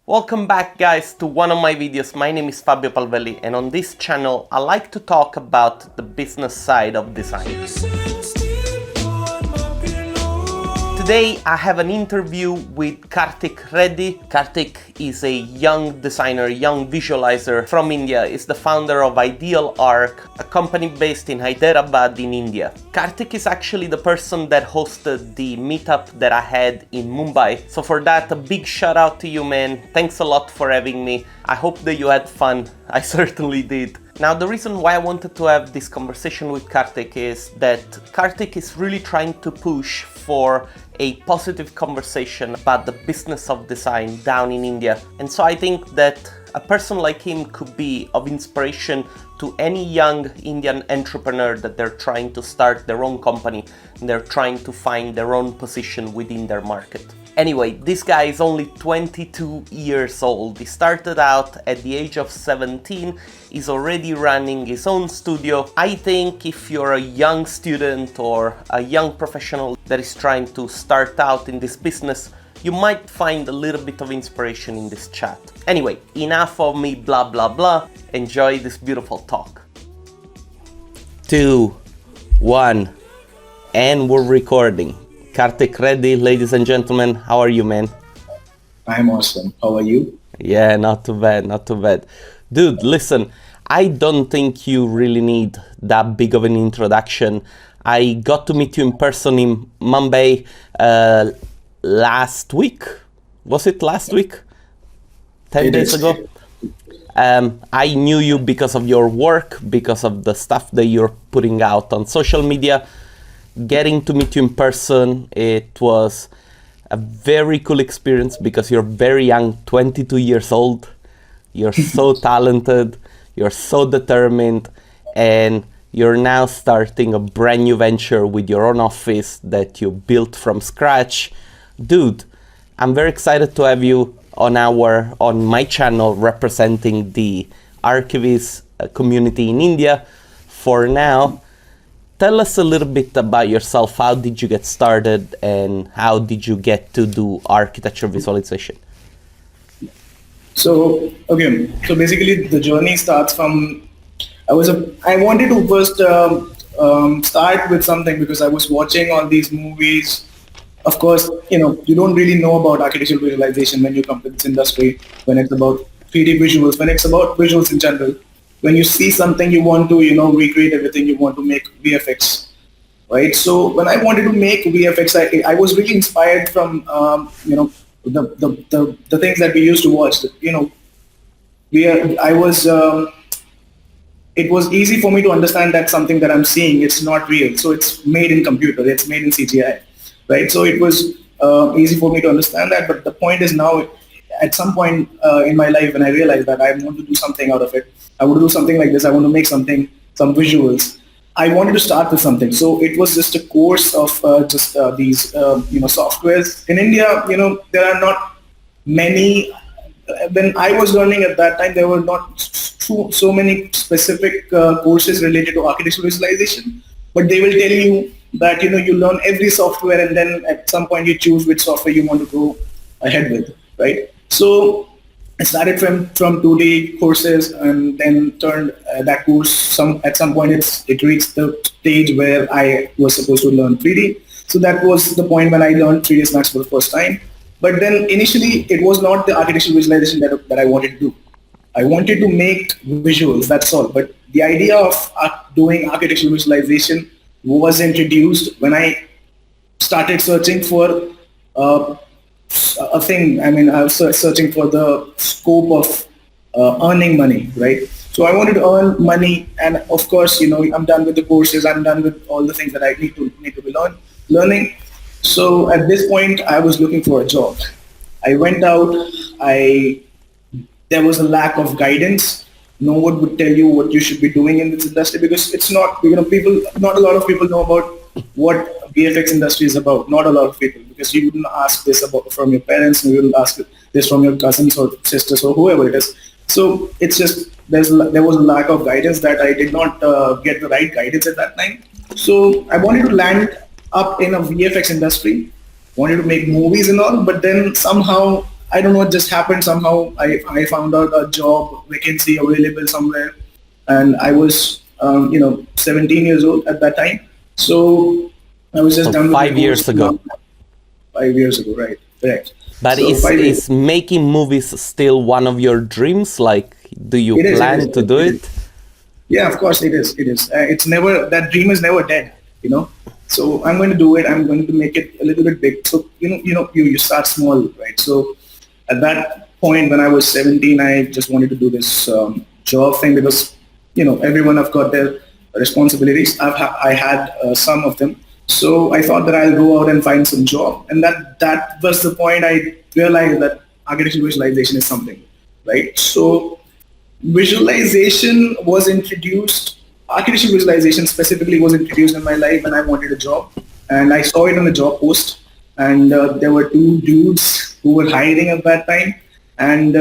Welcome back guys to one of my videos. My name is Fabio Palvelli and on this channel I like to talk about the business side of design. Today I have an interview with Kartik Reddy. Kartik is a young designer, young visualizer from India. He's the founder of IDEALARCH, a company based in Hyderabad in India. Kartik is actually the person that hosted the meetup that I had in Mumbai. So for that, a big shout out to you, man. Thanks a lot for having me. I hope that you had fun. I certainly did. Now, the reason why I wanted to have this conversation with Kartik is that Kartik is really trying to push for a positive conversation about the business of design down in India. And so I think that a person like him could be of inspiration to any young Indian entrepreneur that they're trying to start their own company and they're trying to find their own position within their market. Anyway, this guy is only 22 years old. He started out at the age of 17. He's already running his own studio. I think if you're a young student or a young professional that is trying to start out in this business, you might find a little bit of inspiration in this chat. Anyway, enough of me blah blah blah. Enjoy this beautiful talk. 2, 1, and we're recording. Kartik Reddy, ladies and gentlemen, how are you, man? I'm awesome. How are you? Yeah, not too bad, not too bad. Dude, listen, I don't think you really need that big of an introduction. I got to meet you in person in Mumbai last week. Was it last week? 10 days ago? I knew you because of your work, because of the stuff that you're putting out on social media. Getting to meet you in person, it was a very cool experience because you're very young, 22 years old. You're so talented, you're so determined, and you're now starting a brand new venture with your own office that you built from scratch. Dude, I'm very excited to have you on my channel representing the ArchViz community in India. For now, tell us a little bit about yourself. How did you get started and how did you get to do architecture visualization? So basically the journey starts from, I wanted to first start with something because I was watching all these movies. Of course, you don't really know about architectural visualization when you come to this industry, when it's about 3D visuals, when it's about visuals in general. When you see something, you want to, recreate everything, you want to make VFX, right? So when I wanted to make VFX, I was really inspired from, the things that we used to watch. It was easy for me to understand that something that I'm seeing, it's not real. So it's made in computer, it's made in CGI, right? So it was easy for me to understand that. But the point is now, at some point in my life, when I realized that I want to do something out of it, I want to do something like this. I want to make some visuals. I wanted to start with something. So it was just a course of these, softwares. In India, there are not many. When I was learning at that time, there were not so many specific courses related to architectural visualization. But they will tell you that, you learn every software and then at some point you choose which software you want to go ahead with, right? So I started from 2D courses and then turned that course. At some point it reached the stage where I was supposed to learn 3D. So that was the point when I learned 3ds Max for the first time. But then initially it was not the architectural visualization that I wanted to do. I wanted to make visuals, that's all. But the idea of doing architectural visualization was introduced when I started searching for a thing. I mean, I was searching for the scope of earning money, right? So I wanted to earn money, and of course, I'm done with the courses. I'm done with all the things that I need to be learning. So at this point, I was looking for a job. I went out. There was a lack of guidance. No one would tell you what you should be doing in this industry because it's not. Not a lot of people know about what VFX industry is about. Not a lot of people, because you wouldn't ask this from your parents, and you wouldn't ask this from your cousins or sisters or whoever it is. So it's just there was a lack of guidance that I did not get the right guidance at that time. So I wanted to land up in a VFX industry, wanted to make movies and all, but then somehow I don't know what just happened. Somehow I found out a job vacancy available somewhere, and I was 17 years old at that time. So I was just done with 5 years ago. 5 years ago, right? Correct. But So is making movies still one of your dreams? Like, do you plan to do it? Yeah, of course it is. It is. It's never, that dream is never dead, So I'm going to do it. I'm going to make it a little bit big. So, you start small, right? So at that point when I was 17, I just wanted to do this job thing because, everyone have got their responsibilities. I had some of them. So I thought that I'll go out and find some job. And that was the point I realized that architectural visualization is something, right? So visualization was introduced, architectural visualization specifically was introduced in my life when I wanted a job. And I saw it on the job post. And there were two dudes who were hiring at that time. And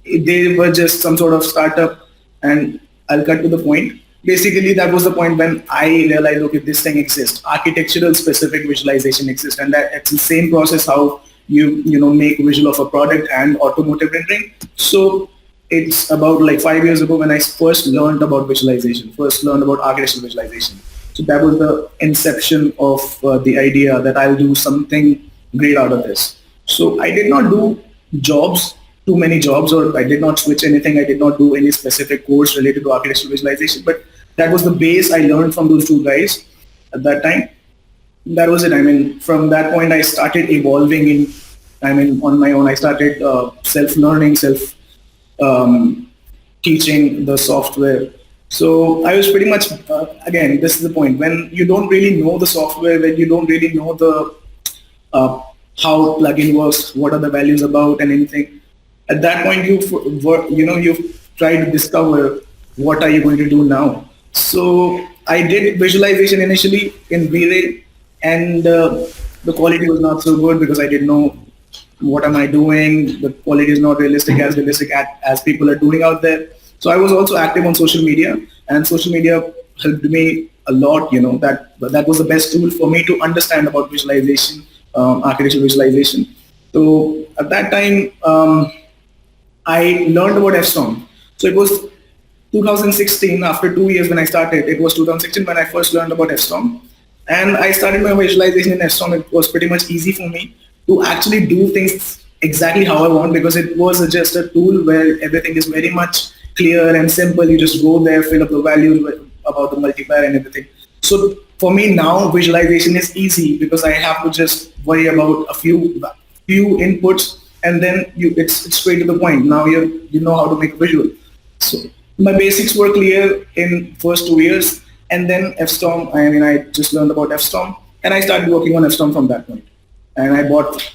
they were just some sort of startup. And I'll cut to the point. Basically, that was the point when I realized, okay, this thing exists. Architectural specific visualization exists. And that it's the same process how you make visual of a product and automotive rendering. So it's about like 5 years ago when I first learned about visualization, first learned about architectural visualization. So that was the inception of the idea that I'll do something great out of this. So I did not do too many jobs, or I did not switch anything. I did not do any specific course related to architectural visualization, but that was the base I learned from those two guys at that time. That was it. I mean, from that point, I started evolving on my own. I started self-learning, teaching the software. So I was pretty much, again, this is the point. When you don't really know the software, when you don't really know the how plugin works, what are the values about and anything, at that point you try to discover what are you going to do now. So I did visualization initially in V-Ray, and the quality was not so good because I didn't know what am I doing. The quality is not realistic as people are doing out there. So I was also active on social media, and social media helped me a lot. That was the best tool for me to understand about visualization, architectural visualization. So at that time, I learned about FStorm. So it was 2016, after 2 years when I started. It was 2016 when I first learned about FStorm. And I started my visualization in FStorm. It was pretty much easy for me to actually do things exactly how I want, because it was just a tool where everything is very much clear and simple. You just go there, fill up the values about the multiplier and everything. So for me now, visualization is easy because I have to just worry about a few inputs, and then it's straight to the point. Now you know how to make a visual. So my basics were clear in first 2 years, and then FStorm, I just learned about FStorm, and I started working on FStorm from that point. And I bought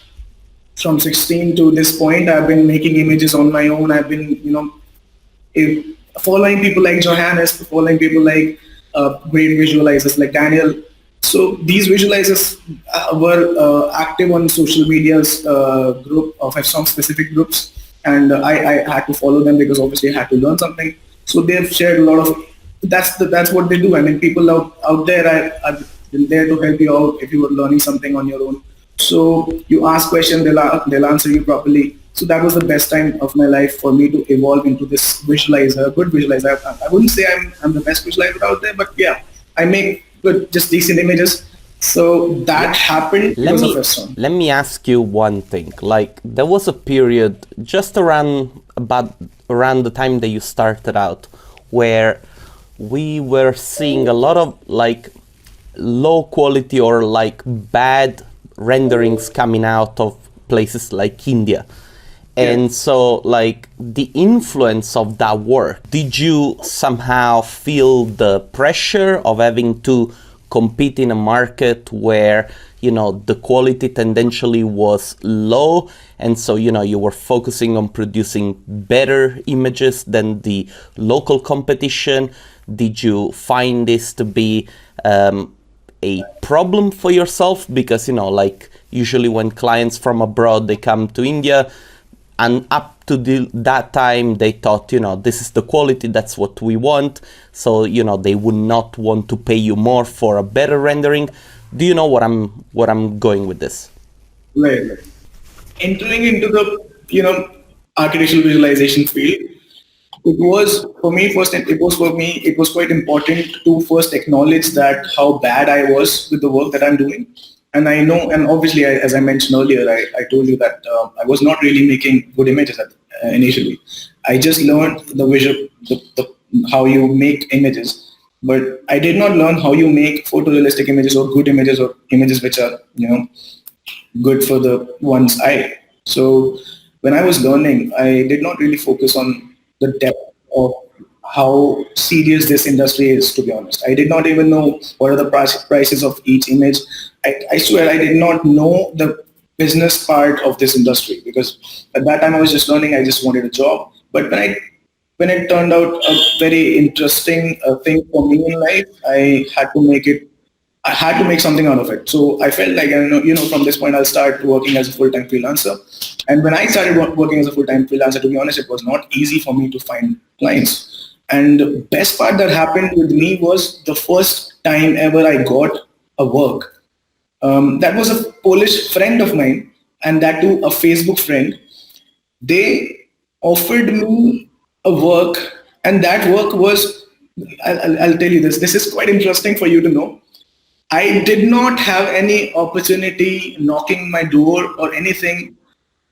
from 16 to this point. I've been making images on my own. I've been, following people like Johannes, following people like great visualizers like Daniel. So these visualizers were active on social media's group of FStorm specific groups, and I had to follow them because obviously I had to learn something. So they've shared a lot of, that's what they do. I mean, people out there are there to help you out if you were learning something on your own. So you ask questions, they'll answer you properly. So that was the best time of my life for me to evolve into this visualizer, good visualizer. I wouldn't say I'm the best visualizer out there, but yeah, I make good, just decent images. So that happened because of FStorm. Let me ask you one thing. Like, there was a period just around the time that you started out where we were seeing a lot of like low quality or like bad renderings coming out of places like India. And so like the influence of that work, did you somehow feel the pressure of having to compete in a market where, the quality tendentially was low, and so, you were focusing on producing better images than the local competition? Did you find this to be a problem for yourself? Because, like usually when clients from abroad, they come to India, and up to that time, they thought, this is the quality, that's what we want. So, they would not want to pay you more for a better rendering. Do you know what I'm going with this? Right. Entering into the architectural visualization field, it was for me first. It was quite important to first acknowledge that how bad I was with the work that I'm doing. And I know, and obviously, as I mentioned earlier, I told you that I was not really making good images initially. I just learned the visual, how you make images, but I did not learn how you make photorealistic images or good images or images which are, good for the one's eye. So when I was learning, I did not really focus on the depth of how serious this industry is, to be honest. I did not even know what are the prices of each image. I swear I did not know the business part of this industry, because at that time I was just learning. I just wanted a job. But when it turned out a very interesting thing for me in life, I had to make something out of it. So I felt like, from this point I'll start working as a full-time freelancer. And when I started working as a full-time freelancer, to be honest, it was not easy for me to find clients. And the best part that happened with me was the first time ever I got a work. That was a Polish friend of mine, and that too a Facebook friend. They offered me a work, and that work was, I'll tell you this. This is quite interesting for you to know. I did not have any opportunity knocking my door or anything.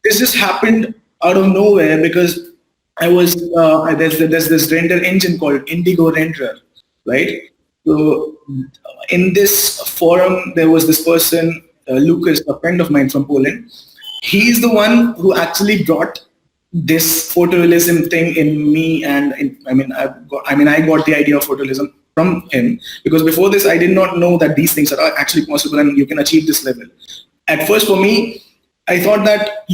This just happened out of nowhere, because I was there's this render engine called Indigo Renderer, right? So in this forum, there was this person, Lucas, a friend of mine from Poland. He's the one who actually brought this photorealism thing in me, and I got the idea of photorealism from him, because before this I did not know that these things are actually possible and you can achieve this level. At first, for me, I thought that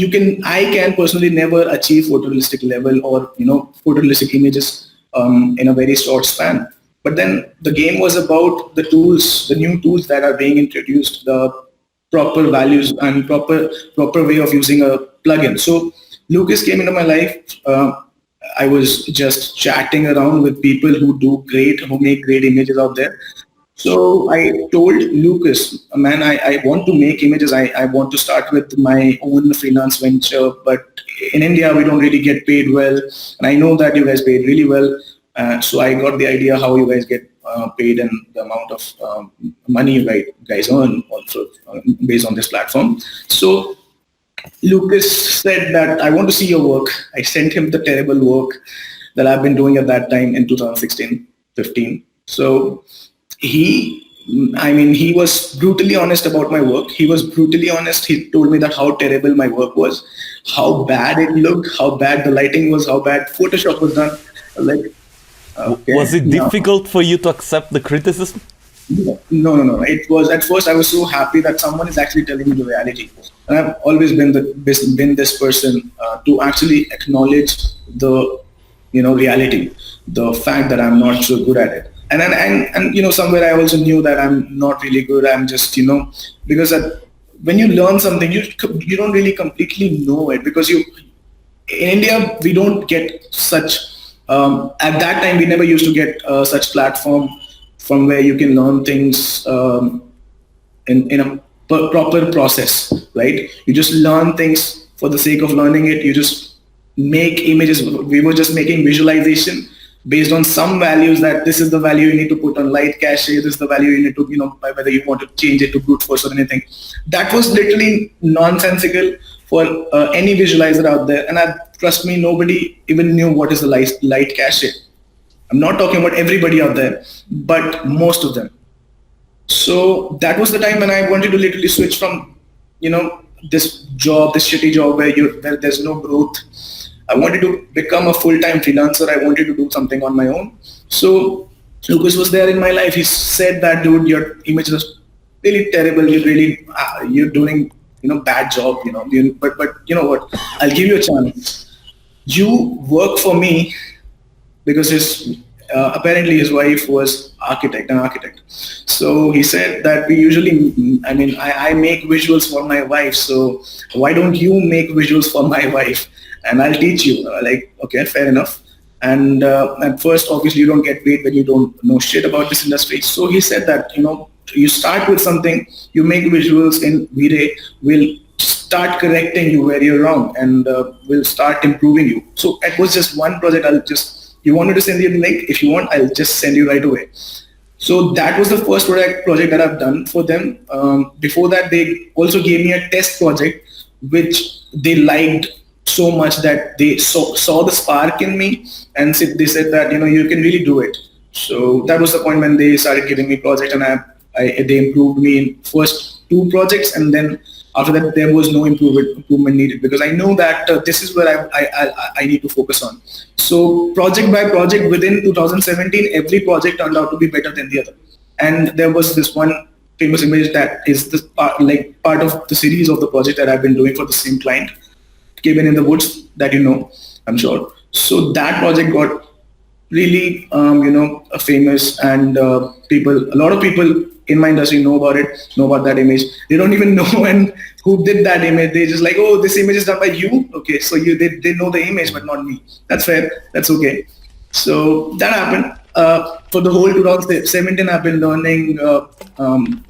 I can personally never achieve photorealistic level or photorealistic images in a very short span. But then the game was about the tools, the new tools that are being introduced, the proper values and proper way of using a plugin. So Lucas came into my life. I was just chatting around with people who make great images out there. So I told Lucas, man, I want to make images. I want to start with my own freelance venture, but in India, we don't really get paid well. And I know that you guys paid really well. So I got the idea how you guys get paid and the amount of money you guys earn also based on this platform. So Lucas said that I want to see your work. I sent him the terrible work that I've been doing at that time in 2016-15. So he was brutally honest about my work. He was brutally honest. He told me that how terrible my work was, how bad it looked, how bad the lighting was, how bad Photoshop was done. Like, okay, was it difficult for you to accept the criticism? No. It was, at first I was so happy that someone is actually telling me the reality. And I've always been this person to actually acknowledge the reality, the fact that I'm not so good at it. And somewhere I also knew that I'm not really good. I'm just because when you learn something, you don't really completely know it, because in India we don't get such. At that time, we never used to get such platform from where you can learn things in a proper process, right? You just learn things for the sake of learning it. You just make images. We were just making visualization based on some values, that this is the value you need to put on light cache, this is the value you need to, whether you want to change it to brute force or anything. That was literally nonsensical for any visualizer out there. And trust me, nobody even knew what is the light cache. I'm not talking about everybody out there, but most of them. So that was the time when I wanted to literally switch from, this shitty job where there's no growth. I wanted to become a full-time freelancer. I wanted to do something on my own. So Lucas was there in my life. He said that, dude, your images are really terrible. You're doing, bad job, but you know what? I'll give you a chance. You work for me, because apparently his wife was an architect. So he said that I make visuals for my wife. So why don't you make visuals for my wife? And I'll teach you. Like, okay, fair enough. And at first, obviously, you don't get paid when you don't know shit about this industry. So he said that, you start with something, you make visuals in V-Ray, we'll start correcting you where you're wrong and will start improving you. So it was just one project. You wanted to send you the link? If you want, I'll just send you right away. So that was the first project that I've done for them. Before that, they also gave me a test project, which they liked so much that they saw the spark in me, and they said that, you can really do it. So that was the point when they started giving me projects, and they improved me in first 2 projects, and then after that there was no improvement needed, because I know that this is where I need to focus on. So project by project within 2017, every project turned out to be better than the other. And there was this one famous image that is this part of the series of the project that I've been doing for the same client, 𝘀𝗶𝗹𝗶 that I'm sure. So that project got really famous, and a lot of people in my industry know about that image. They don't even know who did that image. They just like, oh, this image is done by you. Okay, so they know the image, but not me. That's fair. That's okay. So that happened. For the whole 2017, I've been learning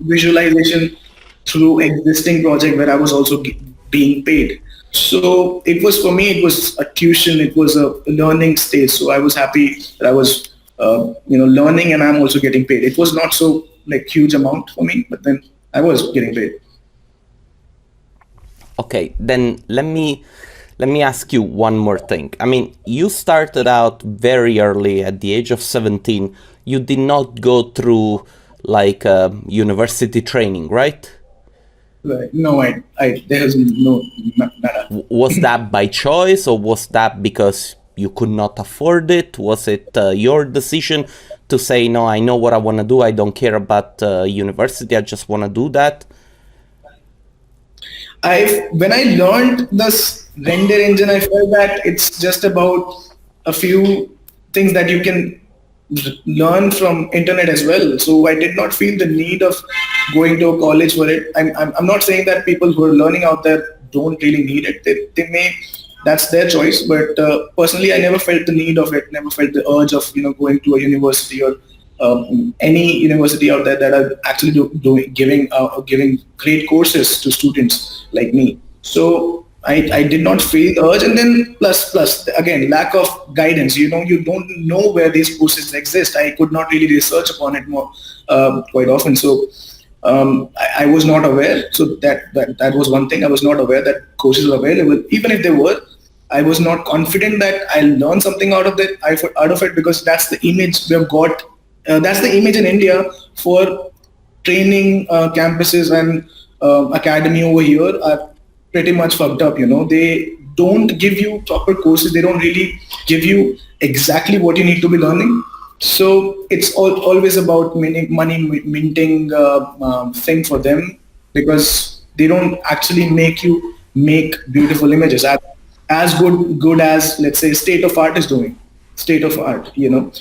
visualization through existing project where I was also being paid. So it was, for me, it was a tuition. It was a learning stage. So I was happy that I was, learning, and I'm also getting paid. It was not so huge amount for me, but then I was getting paid. Okay, then let me ask you one more thing. I mean, you started out very early at the age of 17. You did not go through university training, right? No, there is no nada. Was that by choice, or was that because you could not afford it? Was it your decision to say, no, I know what I want to do, I don't care about university, I just want to do that? When I learned this render engine, I felt that it's just about a few things that you can learn from internet as well. So I did not feel the need of going to a college for it. I'm not saying that people who are learning out there don't really need it. They may, that's their choice. But personally, I never felt the need of it. Never felt the urge of going to a university or any university out there that are actually giving great courses to students like me. So I did not feel the urge, and then plus again, lack of guidance. You don't know where these courses exist. I could not really research upon it more quite often. So I was not aware. So that was one thing. I was not aware that courses were available. Even if they were, I was not confident that I'll learn something out of it, because that's the image we have got. That's the image in India for training campuses and academy over here are pretty much fucked up. They don't give you proper courses. They don't really give you exactly what you need to be learning. So it's always about money minting thing for them, because they don't actually make you make beautiful images as good as, let's say, state of art is doing. State of art,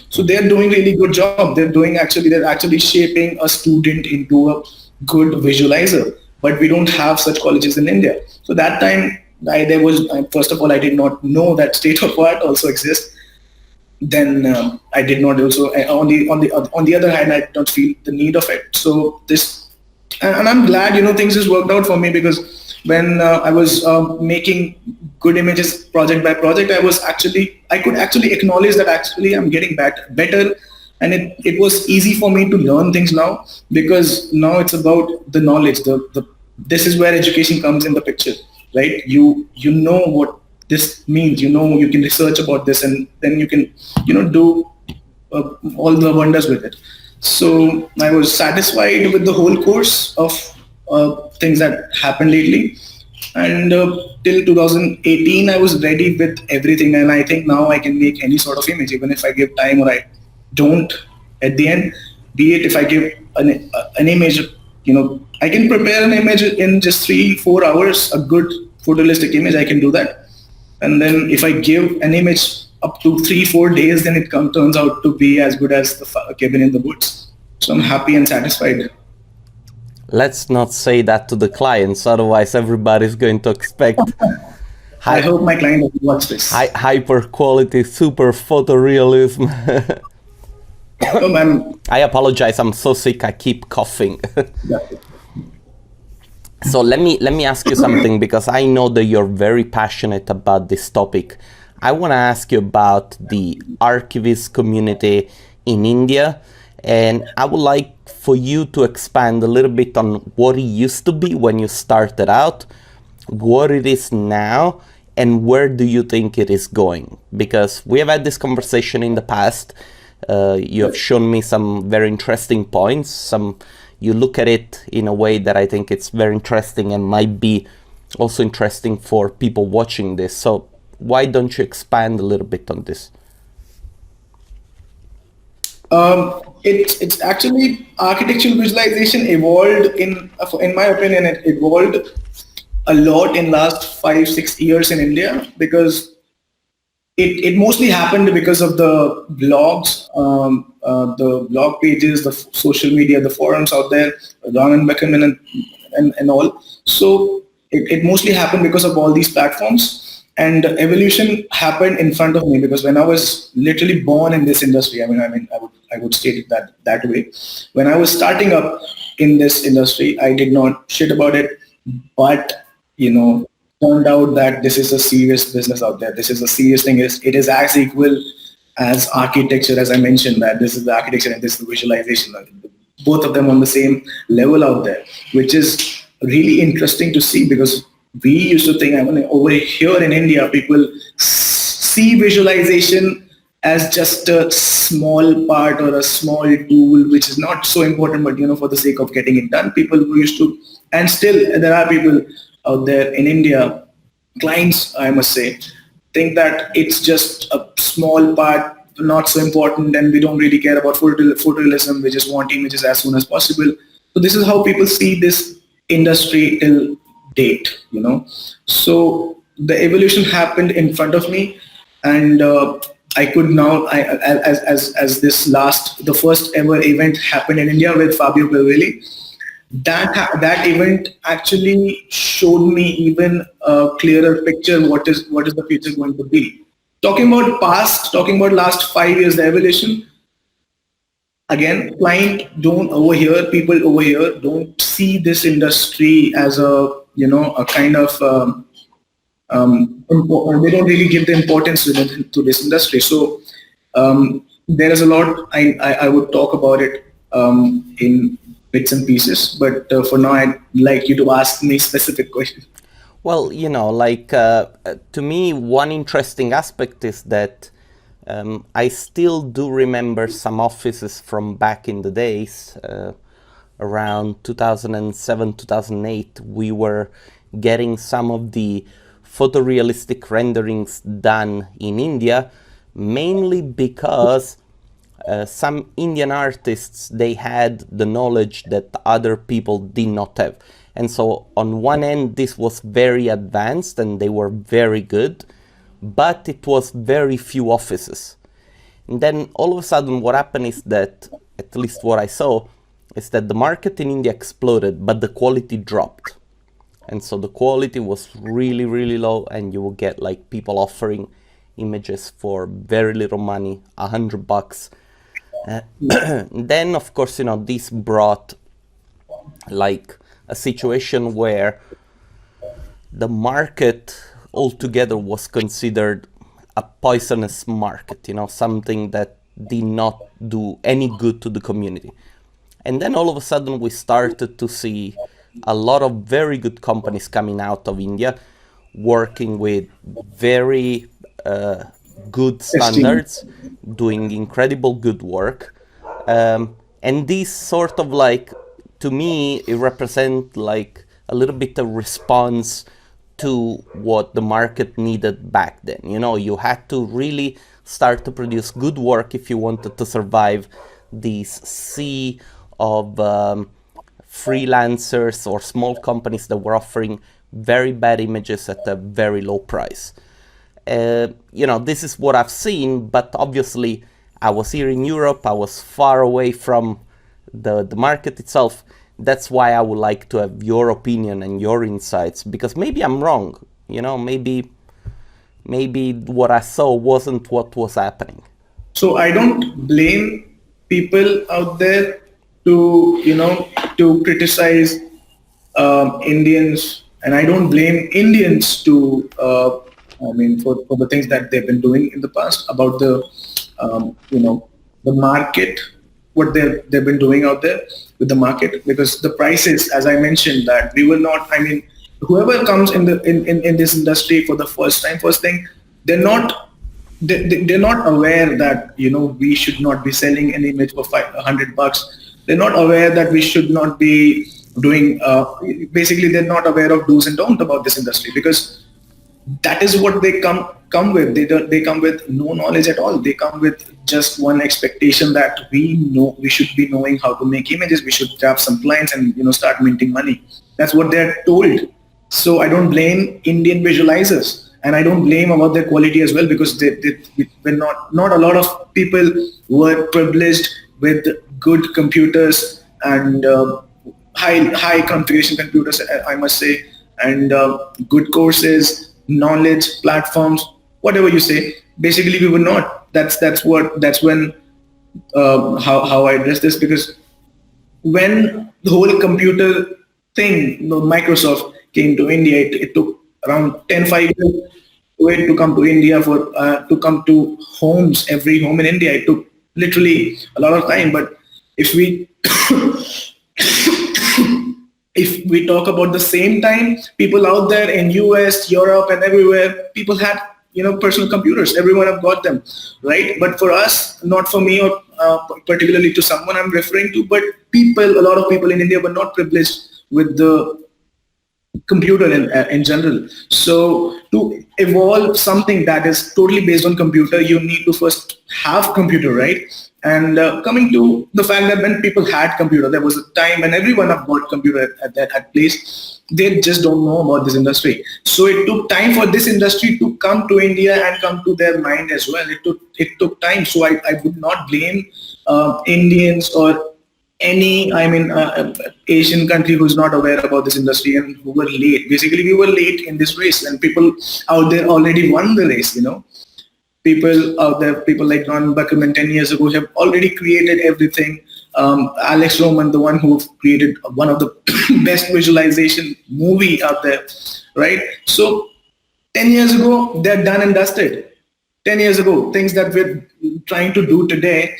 So they're doing really good job. They're actually shaping a student into a good visualizer. But we don't have such colleges in India. So that time, first of all, I did not know that state of art also exists. Then I did not also, on the other hand, I did not feel the need of it. So and I'm glad, things just worked out for me, because when I was making good images project by project, I could actually acknowledge that actually I'm getting better. And it was easy for me to learn things now, because now it's about the knowledge. This is where education comes in the picture, right? You know what this means. You can research about this, and then you can do all the wonders with it. So I was satisfied with the whole course of things that happened lately. And till 2018, I was ready with everything. And I think now I can make any sort of image, even if I give time or I don't at the end. Be it if I give an image, I can prepare an image in just 3-4 hours, a good photorealistic image, I can do that. And then if I give an image up to 3-4 days, then it turns out to be as good as the cabin in the woods. So I'm happy and satisfied. Let's not say that to the clients, otherwise everybody's going to expect I hope my client will watch this. Hyper quality, super photorealism. Oh, I apologize, I'm so sick, I keep coughing. So let me ask you something, because I know that you're very passionate about this topic. I want to ask you about the ArchViz community in India, and I would like for you to expand a little bit on what it used to be when you started out, what it is now, and where do you think it is going? Because we have had this conversation in the past. You have shown me some very interesting points. You look at it in a way that I think it's very interesting and might be also interesting for people watching this. So why don't you expand a little bit on this? It's actually architectural visualization evolved in my opinion, it evolved a lot in last 5-6 years in India, because it mostly happened because of the blogs, the blog pages, the social media, the forums out there, Ron and Beckerman and all. So it mostly happened because of all these platforms, and evolution happened in front of me, because when I was literally born in this industry, I would state it that way. When I was starting up in this industry, I did not shit about it, but turned out that this is a serious business out there. This is a serious thing. It is as equal as architecture, as I mentioned, that this is the architecture and this is the visualization. Both of them on the same level out there, which is really interesting to see, because we used to think, over here in India, people see visualization as just a small part or a small tool, which is not so important, but for the sake of getting it done, people who used to, and still there are people out there in India, clients, I must say, think that it's just a small part, not so important, and we don't really care about photorealism. We just want images as soon as possible. So this is how people see this industry till date, So the evolution happened in front of me, and I could now, as the first ever event happened in India with Fabio Palvelli. That event actually showed me even a clearer picture what is the future going to be. Talking about last 5 years, the evolution. Again, people over here don't see this industry as a kind of they don't really give the importance to this industry. So there is a lot I would talk about it in bits and pieces, but for now I'd like you to ask me specific questions. Well, to me, one interesting aspect is that I still do remember some offices from back in the days, around 2007, 2008, we were getting some of the photorealistic renderings done in India, mainly because some Indian artists, they had the knowledge that other people did not have. And so on one end, this was very advanced and they were very good, but it was very few offices. And then all of a sudden what happened is that, at least what I saw, is that the market in India exploded, but the quality dropped. And so the quality was really, really low, and you will get like people offering images for very little money, $100. Then, of course, this brought like a situation where the market altogether was considered a poisonous market, something that did not do any good to the community. And then all of a sudden we started to see a lot of very good companies coming out of India, working with very good standards, doing incredible good work. And this sort of like, to me, it represents like a little bit of response to what the market needed back then. You had to really start to produce good work if you wanted to survive this sea of freelancers or small companies that were offering very bad images at a very low price. This is what I've seen, but obviously I was here in Europe, I was far away from the market itself. That's why I would like to have your opinion and your insights, because maybe I'm wrong, maybe what I saw wasn't what was happening. So I don't blame people out there to criticize Indians, and I don't blame Indians for the things that they've been doing in the past about the market, what they've been doing out there with the market, because the prices, as I mentioned, that we will not, whoever comes in this industry for the first thing, they're not aware that, we should not be selling an image for $100. They're not aware that we should not be doing, basically they're not aware of do's and don'ts about this industry, because that is what they come with. They come with no knowledge at all. They come with just one expectation that we should be knowing how to make images. We should grab some clients and start minting money. That's what they're told. So I don't blame Indian visualizers, and I don't blame about their quality as well, because not a lot of people were privileged with good computers and high configuration computers, I must say, and good courses, knowledge, platforms, whatever you say. Basically, we were not. That's when how I address this, because when the whole computer thing, Microsoft came to India, it took around 5 years to come to India, to come to homes, every home in India. It took literally a lot of time. But if we if we talk about the same time, people out there in US, Europe, and everywhere, people had personal computers. Everyone have got them, right? But for us, not for me, or particularly to someone I'm referring to, but a lot of people in India were not privileged with the computer in general. So to evolve something that is totally based on computer, you need to first have computer, right? And coming to the fact that when people had computer, there was a time when everyone have got computer at that place. They just don't know about this industry. So it took time for this industry to come to India and come to their mind as well. It took time. So I would not blame Indians or any Asian country who's not aware about this industry and who were late. Basically, we were late in this race, and people out there already won the race. People out there, people like Ron Buckerman 10 years ago have already created everything. Alex Roman, the one who created one of the best visualization movie out there, right? So 10 years ago, they're done and dusted. 10 years ago, things that we're trying to do today,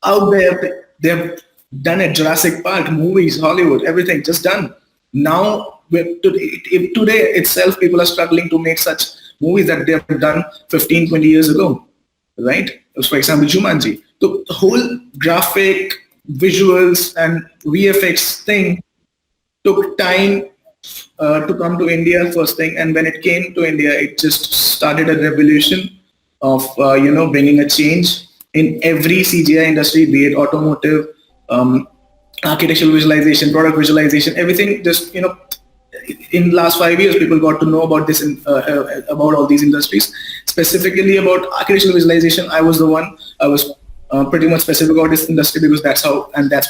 out there, they've done it. Jurassic Park, movies, Hollywood, everything just done. Now, today itself, people are struggling to make such movies that they have done 15, 20 years ago, right? For example, Jumanji. The whole graphic, visuals and VFX thing took time to come to India first thing. And when it came to India, it just started a revolution of, bringing a change in every CGI industry, be it automotive, architectural visualization, product visualization, everything. Just, in the last 5 years, people got to know about this, about all these industries. Specifically about architectural visualization, I was pretty much specific about this industry, because that's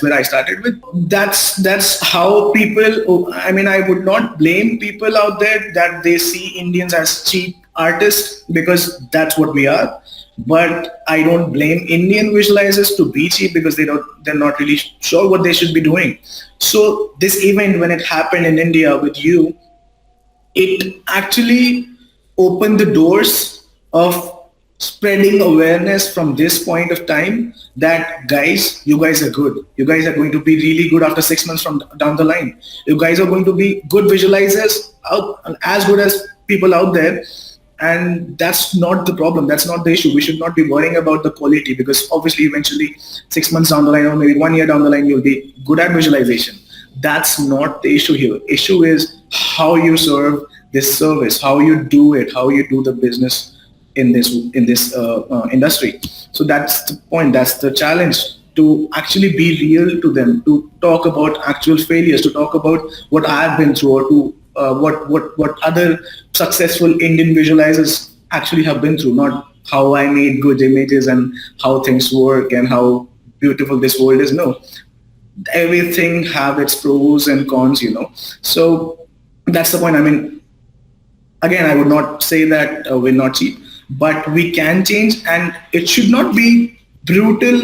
where I started with. That's how people, I would not blame people out there that they see Indians as cheap artists, because that's what we are. But I don't blame Indian visualizers to be cheap, because they're not really sure what they should be doing. So this event, when it happened in India with you, it actually opened the doors of spreading awareness from this point of time that, guys, you guys are good. You guys are going to be really good after 6 months from down the line. You guys are going to be good visualizers, as good as people out there. And that's not the problem. That's not the issue. We should not be worrying about the quality, because obviously eventually 6 months down the line, or maybe 1 year down the line, you'll be good at visualization. That's not the issue here. Issue is how you serve this service, how you do it, how you do the business in this industry. So that's the point. That's the challenge, to actually be real to them, to talk about actual failures, to talk about what I've been through, or to what other successful Indian visualizers actually have been through, not how I made good images and how things work and how beautiful this world is. No, everything have its pros and cons, So that's the point. Again, I would not say that we're not cheap, but we can change, and it should not be brutal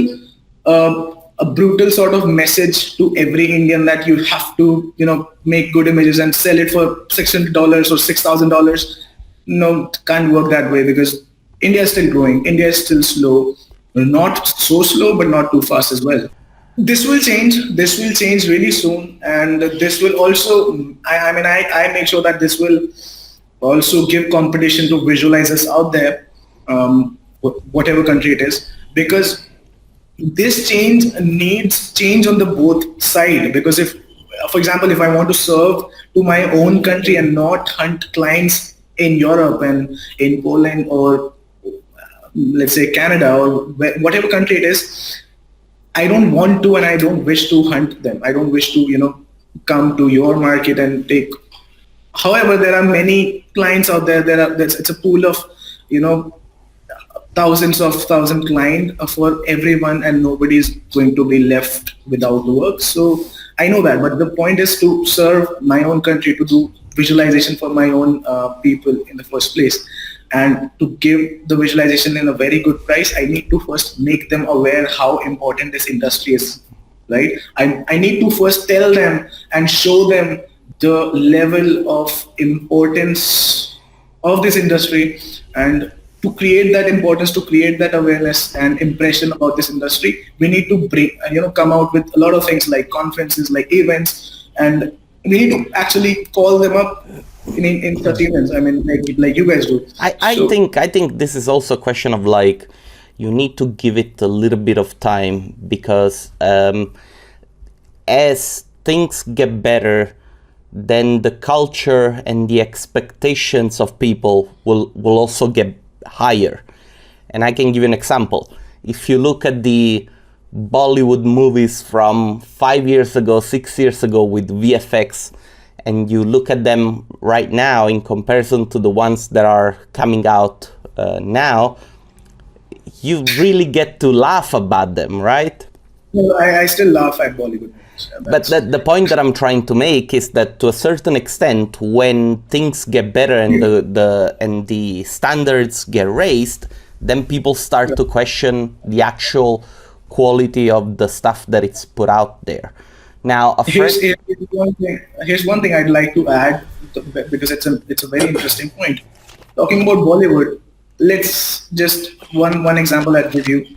a brutal sort of message to every Indian that you have to, make good images and sell it for $600 or $6,000. No, it can't work that way because India is still growing. India is still slow. Not so slow, but not too fast as well. This will change. This will change really soon. And this will also, I make sure that this will also give competition to visualizers out there, whatever country it is, because this change needs change on the both side. Because if, for example, if I want to serve to my own country and not hunt clients in Europe and in Poland or let's say Canada or whatever country it is, I don't want to and I don't wish to hunt them. I don't wish to, come to your market and take. However, there are many clients out there. It's a pool of, thousands clients for everyone, and nobody is going to be left without work. So I know that, but the point is to serve my own country, to do visualization for my own people in the first place. And to give the visualization in a very good price, I need to first make them aware how important this industry is, right? I need to first tell them and show them the level of importance of this industry, and to create that importance, to create that awareness and impression about this industry, we need to come out with a lot of things like conferences, like events, and we need to actually call them up in such events. Like you guys do. I think this is also a question of you need to give it a little bit of time, because as things get better, then the culture and the expectations of people will also get higher. And I can give you an example. If you look at the Bollywood movies from 5 years ago, 6 years ago with VFX, and you look at them right now in comparison to the ones that are coming out now, you really get to laugh about them, right? Well, I still laugh at Bollywood. But the point that I'm trying to make is that to a certain extent, when things get better and the standards get raised, then people start to question the actual quality of the stuff that it's put out there. Now, here's one thing I'd like to add, because it's a very interesting point. Talking about Bollywood, let's just one example I'll give you.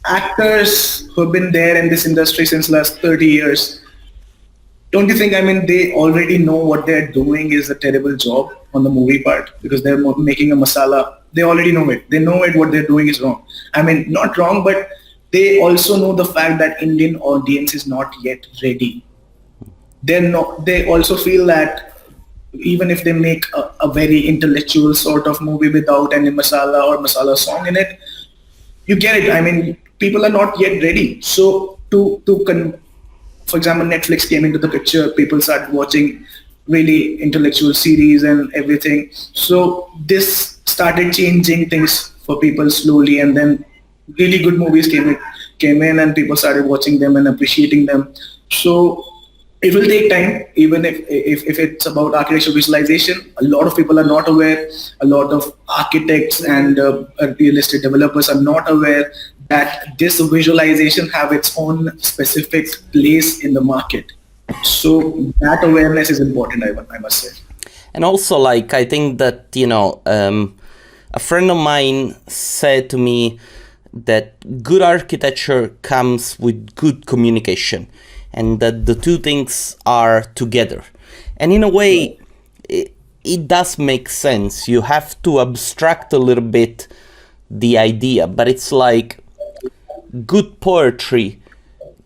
Actors who've been there in this industry since last 30 years, don't you think, they already know what they're doing is a terrible job on the movie part, because they're making a masala. They already know it. They know it, what they're doing is wrong. Not wrong, but they also know the fact that Indian audience is not yet ready. They also feel that even if they make a very intellectual sort of movie without any masala or masala song in it, you get it. People are not yet ready. So for example, Netflix came into the picture. People started watching really intellectual series and everything. So this started changing things for people slowly, and then really good movies came in and people started watching them and appreciating them. So it will take time, even if it's about architectural visualization. A lot of people are not aware. A lot of architects and real estate developers are not aware that this visualization have its own specific place in the market. So that awareness is important, I must say. And also, I think that, a friend of mine said to me that good architecture comes with good communication, and that the two things are together. And in a way, it does make sense. You have to abstract a little bit the idea, but it's like good poetry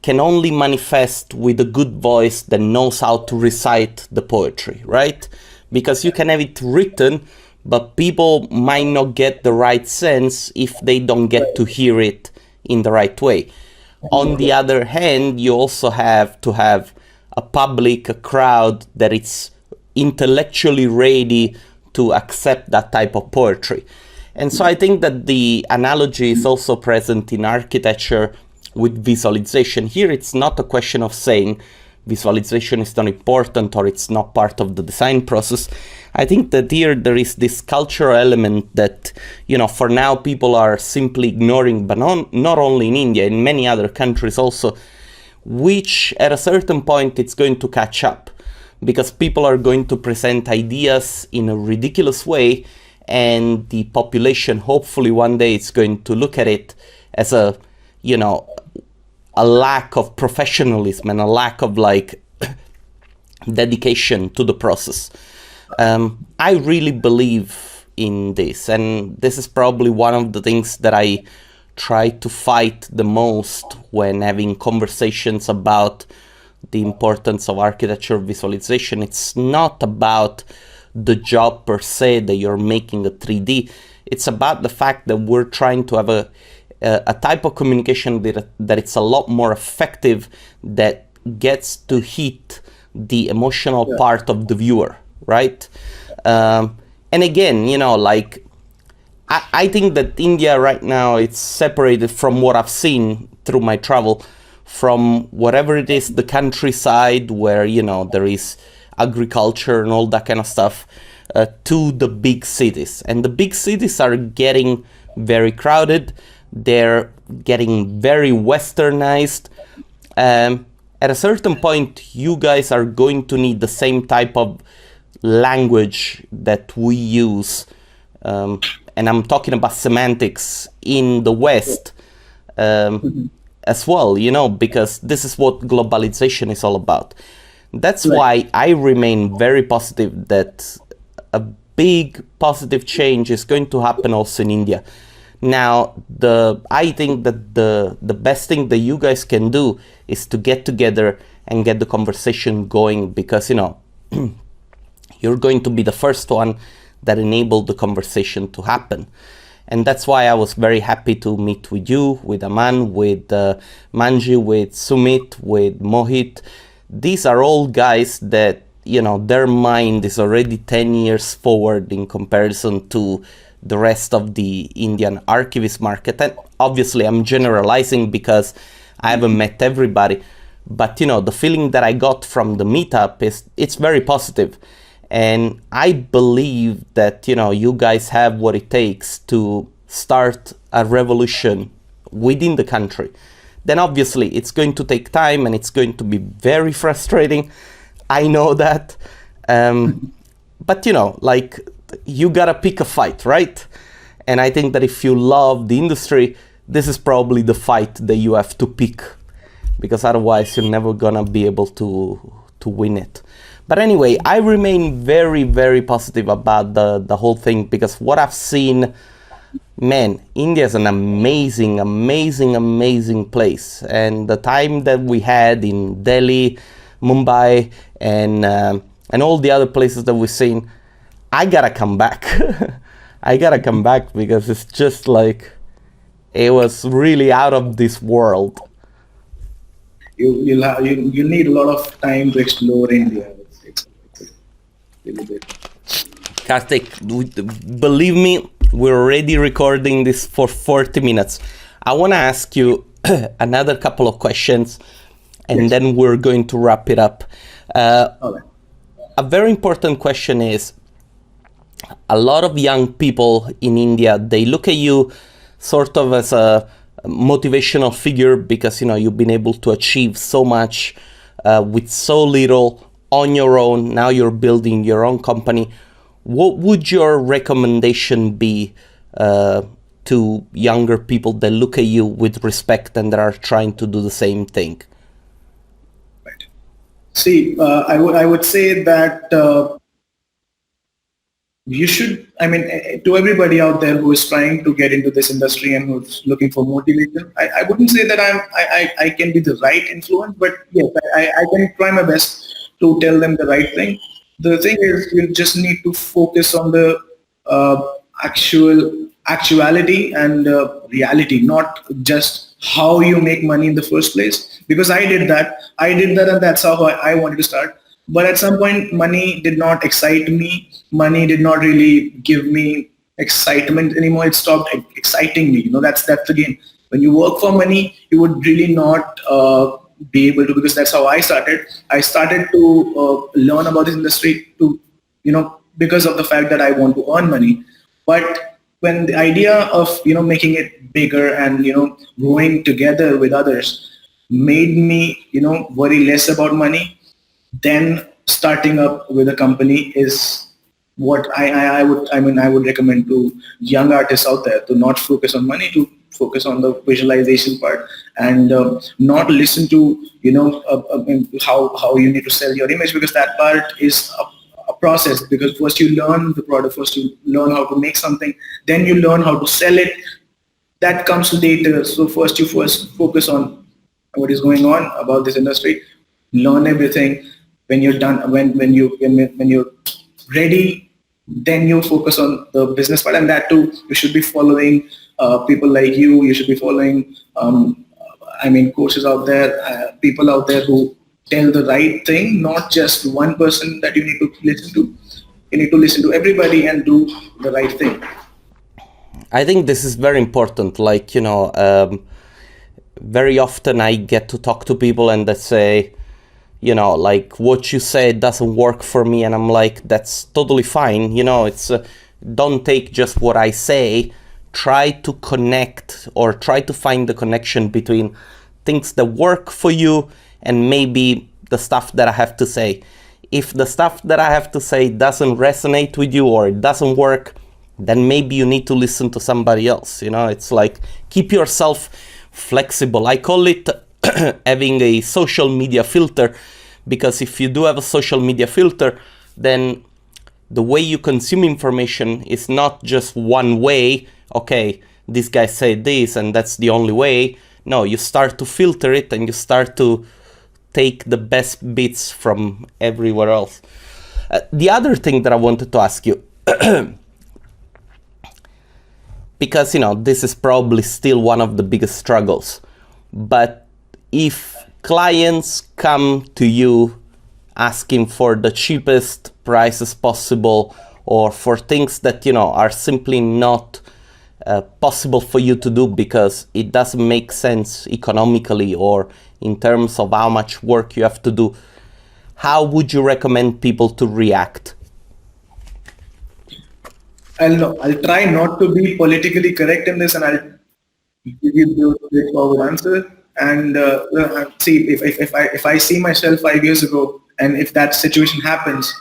can only manifest with a good voice that knows how to recite the poetry, right? Because you can have it written, but people might not get the right sense if they don't get to hear it in the right way. On the other hand, you also have to have a public, a crowd that is intellectually ready to accept that type of poetry. And so I think that the analogy is also present in architecture with visualization. Here it's not a question of saying visualization is not important or it's not part of the design process. I think that here there is this cultural element that, for now people are simply ignoring, but not only in India, in many other countries also, which at a certain point it's going to catch up, because people are going to present ideas in a ridiculous way, and the population hopefully one day it's going to look at it as a lack of professionalism and a lack of dedication to the process. I really believe in this, and this is probably one of the things that I try to fight the most when having conversations about the importance of architecture visualization. It's not about the job per se that you're making a 3D. It's about the fact that we're trying to have a type of communication that it's a lot more effective, that gets to hit the emotional part of the viewer, right? And again, I think that India right now, it's separated from what I've seen through my travel, from whatever it is, the countryside where, there is agriculture and all that kind of stuff, to the big cities. And the big cities are getting very crowded. They're getting very westernized. At a certain point, you guys are going to need the same type of language that we use, and I'm talking about semantics in the West as well, because this is what globalization is all about. That's why I remain very positive that a big positive change is going to happen also in India. Now, I think that the best thing that you guys can do is to get together and get the conversation going, because, you're going to be the first one that enabled the conversation to happen. And that's why I was very happy to meet with you, with Aman, with Manji, with Sumit, with Mohit. These are all guys that, their mind is already 10 years forward in comparison to the rest of the Indian ArchViz market. And obviously I'm generalizing because I haven't met everybody, but the feeling that I got from the meetup is it's very positive. And I believe that, you guys have what it takes to start a revolution within the country. Then obviously it's going to take time and it's going to be very frustrating. I know that. But, you gotta pick a fight, right? And I think that if you love the industry, this is probably the fight that you have to pick, because otherwise you're never gonna be able to win it. But anyway, I remain very, very positive about the whole thing, because what I've seen, man, India is an amazing, amazing, amazing place. And the time that we had in Delhi, Mumbai, and all the other places that we've seen, I gotta come back. I gotta come back, because it's just it was really out of this world. You need a lot of time to explore India. It's really good. Kartik, believe me, we're already recording this for 40 minutes. I want to ask you another couple of questions, and then we're going to wrap it up. A very important question is, a lot of young people in India, they look at you sort of as a motivational figure, because you've been able to achieve so much with so little on your own. Now you're building your own company. What would your recommendation be to younger people that look at you with respect and that are trying to do the same thing? Right. See, I would say that you should, to everybody out there who is trying to get into this industry and who's looking for motivation, I wouldn't say that I can be the right influence, but yes, I can try my best to tell them the right thing. The thing is, you just need to focus on the actuality and reality, not just how you make money in the first place. Because I did that, and that's how I wanted to start. But at some point, money did not excite me. Money did not really give me excitement anymore. It stopped exciting me. That's the game. When you work for money, you would really not be able to, because that's how I started. I started to learn about this industry to, because of the fact that I want to earn money. But when the idea of, making it bigger and, growing together with others made me, worry less about money, then starting up with a company is what I would recommend to young artists out there, to not focus on money, to focus on the visualization part, and not listen to how you need to sell your image, because that part is a process. Because first you learn the product, first you learn how to make something, then you learn how to sell it. That comes later. So first you focus on what is going on about this industry, learn everything. When you're done, when you're ready, then you focus on the business part, and that too, you should be following people like you. You should be following, courses out there, people out there who tell the right thing, not just one person that you need to listen to. You need to listen to everybody and do the right thing. I think this is very important. Like, very often I get to talk to people and they say, like, what you said doesn't work for me. And I'm like, that's totally fine. It's don't take just what I say. Try to connect, or try to find the connection between things that work for you and maybe the stuff that I have to say. If the stuff that I have to say doesn't resonate with you or it doesn't work, then maybe you need to listen to somebody else. It's like, keep yourself flexible. I call it having a social media filter, because if you do have a social media filter, then the way you consume information is not just one way. Okay, this guy said this and that's the only way. No, you start to filter it and you start to take the best bits from everywhere else. The other thing that I wanted to ask you, because this is probably still one of the biggest struggles, but if clients come to you asking for the cheapest prices possible, or for things that are simply not possible for you to do because it doesn't make sense economically or in terms of how much work you have to do, how would you recommend people to react? I'll try not to be politically correct in this, and I'll give you the straightforward answer. And see, if I see myself 5 years ago, and if that situation happens,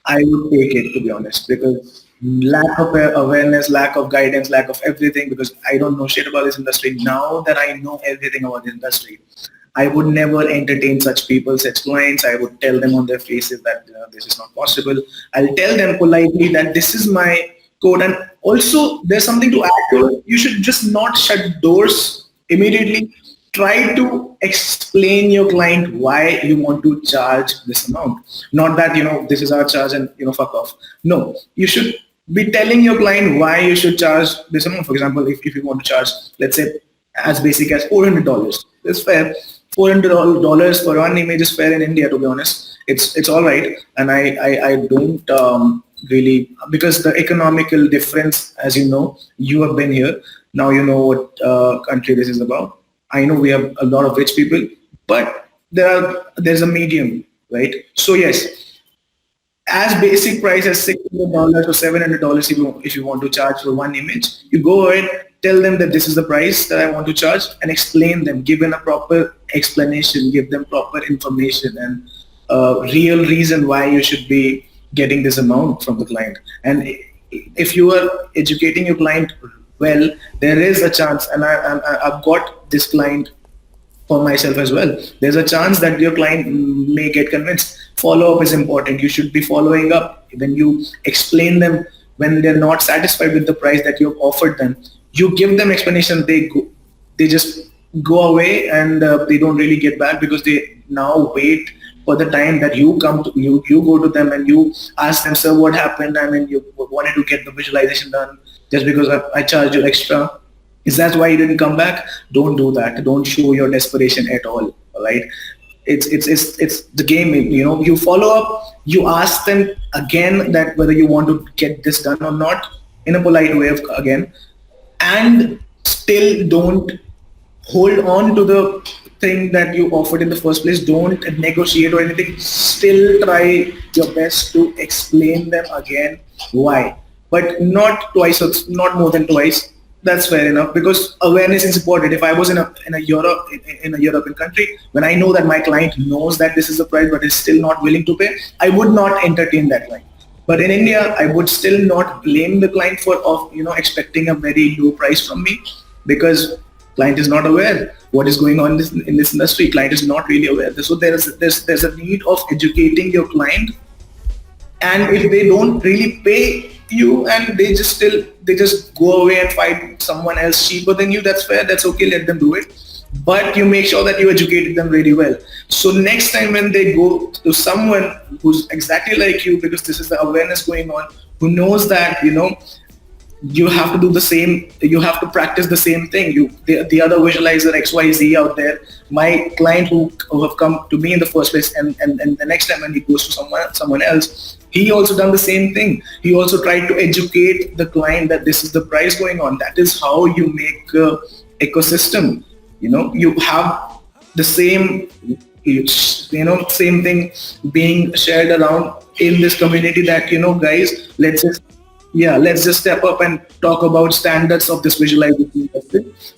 I would take it, to be honest, because lack of awareness, lack of guidance, lack of everything, because I don't know shit about this industry. Now that I know everything about the industry, I would never entertain such people, such clients. I would tell them on their faces that this is not possible. I'll tell them politely that this is my code. And also, there's something to add to it. You should just not shut doors immediately. Try to explain your client why you want to charge this amount. Not that, this is our charge and, fuck off. No, you should be telling your client why you should charge this amount. For example, if you want to charge, let's say, as basic as $400, it's fair. $400 for one image is fair in India, to be honest. It's all right. And I don't really, because the economical difference, as you have been here. Now you know what country this is about. I know we have a lot of rich people, but there's a medium, right? So yes, as basic price as $600 or $700 if you want to charge for one image, you go ahead, tell them that this is the price that I want to charge, and explain them, give them a proper explanation, give them proper information and real reason why you should be getting this amount from the client. And if you are educating your client well, there is a chance, and I've got this client for myself as well. There's a chance that your client may get convinced. Follow-up is important. You should be following up. When you explain them, when they're not satisfied with the price that you've offered them, you give them explanation. They just go away, and they don't really get back, because they now wait for the time that you come to, you go to them and you ask them, sir, what happened? I mean, you wanted to get the visualization done just because I charged you extra. Is that why you didn't come back? Don't do that. Don't show your desperation at all. Right? It's the game. You follow up. You ask them again that whether you want to get this done or not, in a polite way again, and still don't hold on to the thing that you offered in the first place. Don't negotiate or anything. Still try your best to explain them again why, but not twice or not more than twice. That's fair enough, because awareness is important. If I was in a European country, when I know that my client knows that this is the price but is still not willing to pay, I would not entertain that client. But in India, I would still not blame the client for expecting a very low price from me, because client is not aware what is going on in this industry. Client is not really aware. So there's a need of educating your client. And if they don't really pay you and they just go away and find someone else cheaper than you, that's fair, that's okay, let them do it. But you make sure that you educated them really well. So next time when they go to someone who's exactly like you, because this is the awareness going on, who knows that, you have to do the same, you have to practice the same thing. The other visualizer XYZ out there, my client who have come to me in the first place, and the next time when he goes to someone else, he also done the same thing. He also tried to educate the client that this is the price going on. That is how you make ecosystem. You have the same, same thing being shared around in this community, that, guys, let's just step up and talk about standards of this visualization.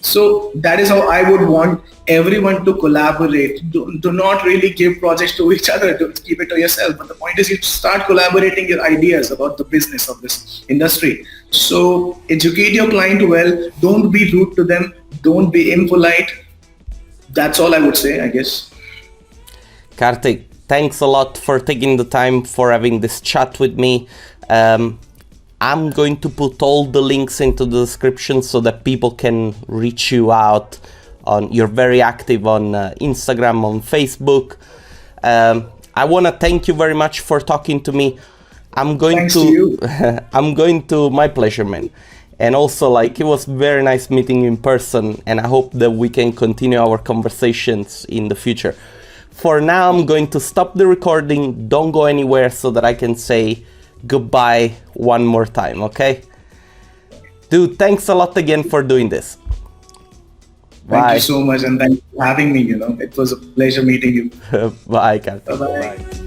So that is how I would want everyone to collaborate. Do not really give projects to each other, to keep it to yourself. But the point is, you start collaborating your ideas about the business of this industry. So educate your client well. Don't be rude to them. Don't be impolite. That's all I would say, I guess. Kartik, thanks a lot for taking the time for having this chat with me. I'm going to put all the links into the description so that people can reach you out. You're very active on Instagram, on Facebook. I want to thank you very much for talking to me. Thanks to you. I'm going to, my pleasure, man. And also, it was very nice meeting you in person, and I hope that we can continue our conversations in the future. For now, I'm going to stop the recording. Don't go anywhere so that I can say goodbye one more time, okay? Dude, thanks a lot again for doing this. Thank you so much, and thanks for having me. It was a pleasure meeting you. Bye, Kartik. Bye-bye. Bye.